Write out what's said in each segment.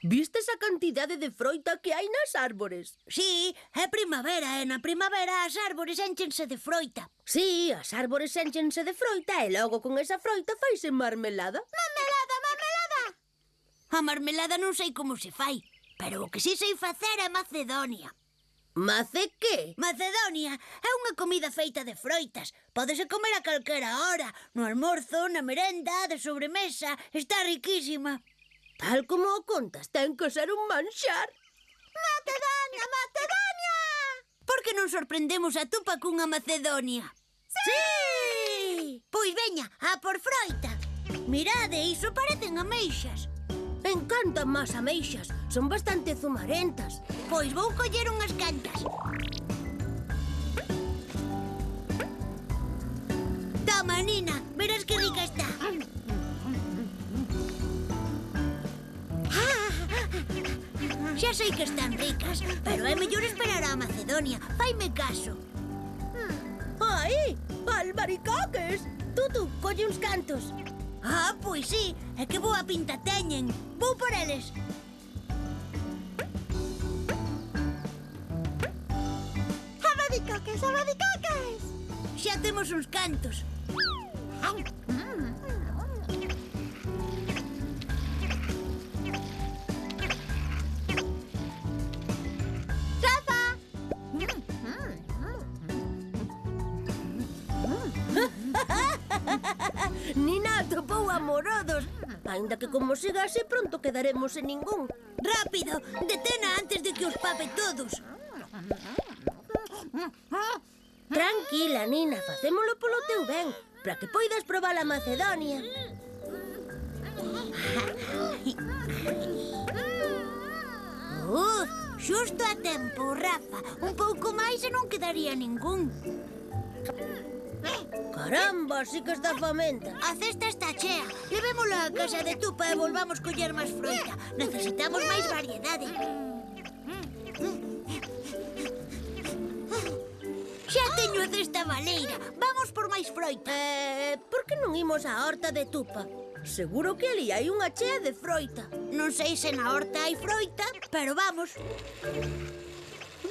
Vistes a cantidade de froita que hai nas árbores? Sí, é primavera e na primavera as árbores énchense de froita. Sí, as árbores énchense de froita e logo con esa froita faise marmelada. Marmelada, marmelada! A marmelada non sei como se fai, pero o que sí sei facer é macedonia. Mace que? Macedonia é unha comida feita de froitas. Pódese comer a calquera hora, no almorzo, na merenda, de sobremesa. Está riquísima. Tal como o contas, ten que ser un manxar. Macedonia, Macedonia! Por que non sorprendemos a Tupa cunha Macedonia? Sí! Pois veña, a por froita. Mirade, iso parecen ameixas. Encantan máis ameixas, son bastante zumarentas. Pois vou coller unhas cantas. Toma, Nina, verás que rica está. Xa sei que están ricas, pero é mellor esperar a Macedonia. Faime caso. Ai, albaricoques! Tutu, colle uns cantos. Ah, pois sí, é que boa pinta teñen. Vou por eles. Abadicoques, abadicoques! Xa temos uns cantos. Rafa! Nina atopou a Morodos. Ainda que como siga así pronto quedaremos en ningún. Rápido, detena antes de que os pape todos. Tranquila, Nina, facémolo polo teu ben, para que poidas probar a Macedonia. Xusto a tempo, Rafa. Un pouco máis e non quedaría ningún. Caramba, sí que está famenta. A cesta está chea. Levémola á casa de Tupa e volvamos coller máis froita. Necesitamos máis variedade. Xa teño a cesta baleira. Vamos por máis froita. Por que non imos á horta de Tupa? Seguro que ali hai unha chea de froita. Non sei se na horta hai froita, pero vamos.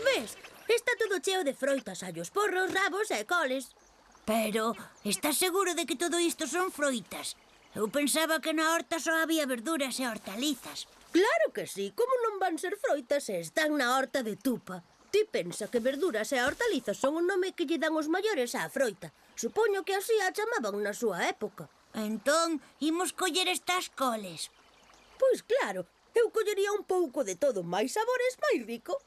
Ves? Está todo cheo de froitas, allos, porros, rabos e coles. Pero, estás seguro de que todo isto son froitas? Eu pensaba que na horta só había verduras e hortalizas. Claro que sí, como non van ser froitas se están na horta de Tupa? Ti pensa que verduras e hortalizas son un nome que lle dan os maiores á froita. Supoño que así a chamaban na súa época. Entón, imos coller estas coles. Pois claro, eu collería un pouco de todo, máis sabores, máis rico.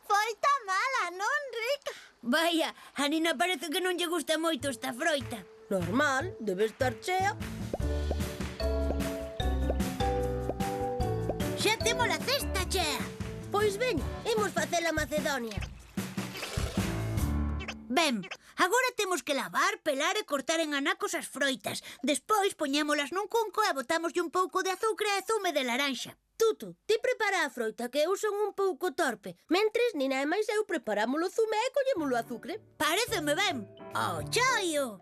Froita mala, non rica. Vaya, a Nina parece que non lle gusta moito esta froita. Normal, debe estar chea. Xa temos a cesta chea. Pois veña, imos facer a Macedonia. Ben, agora temos que lavar, pelar e cortar en anacos as froitas. Despois poñémolas nun cunco e botámoslle un pouco de azucre e zume de laranxa. Tutu, ti prepara a froita que eu son un pouco torpe. Mentres, Nina e máis eu preparamos o zume e collémolo azucre. Paréceme ben. Ao choio!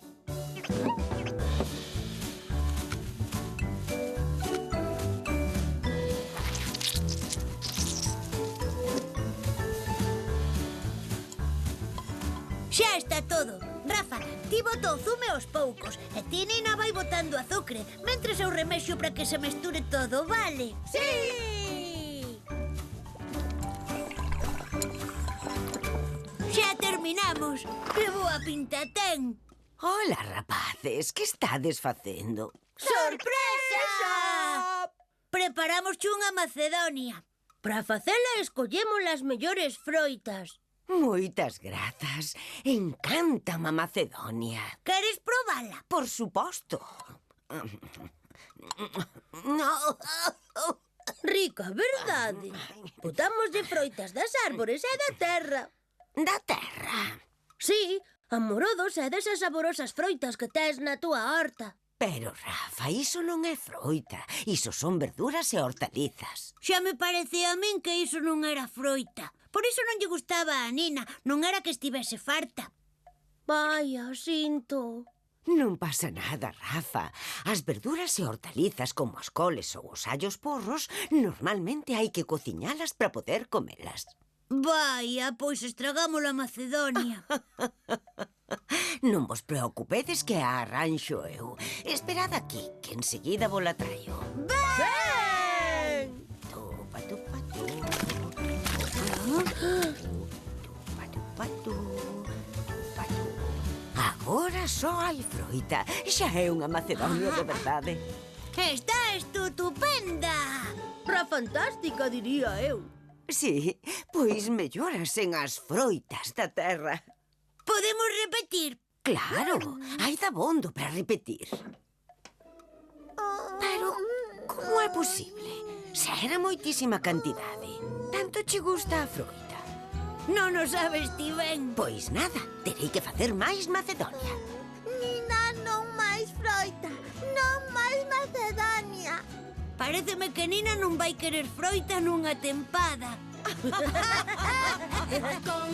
Xa está todo. Rafa, ti bota o zume aos poucos e ti, Nina, vai botando azucre, mentres eu remexo para que se mesture todo, vale? Sí! Xa terminamos. Que boa pinta ten. Hola, rapaces, que estades facendo? ¡Sorpresa! Preparamos unha Macedonia. Para facela escollemos as mellores froitas. Moitas grazas. Encántame a Macedonia. Queres probala? Por suposto. No. Rica, verdade? Botámoslle froitas das árbores e da terra. Da terra. Sí, amorodos é desas saborosas froitas que tes na túa horta. Pero, Rafa, iso non é froita. Iso son verduras e hortalizas. Xa me parecía a min que iso non era froita. Por iso non lle gustaba a Nina. Non era que estivese farta. Vaya, sinto. Non pasa nada, Rafa. As verduras e hortalizas como as coles ou os allos porros normalmente hai que cociñalas para poder comelas. Vaya, pois estragamos a Macedonia. Non vos preocupedes que a arranxo eu. Esperad aquí, que enseguida vos la traio. Ben! Tupa, tupa, tu. Tupa, tupa, tu. Tupa, tu. Agora só hai froita. Xa é unha Macedonia de verdade. Está estupenda! Ra fantástica, diría eu. Sí, pois melloras en as froitas da terra. Podemos repetir? Claro, hai dabondo para repetir. Pero, como é posible? Se era moitísima cantidade. Tanto che gusta a froita? Non o sabes ti ben. Pois nada, terei que facer máis Macedonia. Nina, non máis froita. Non máis Macedonia. Paréceme que Nina non vai querer froita nunha tempada. Con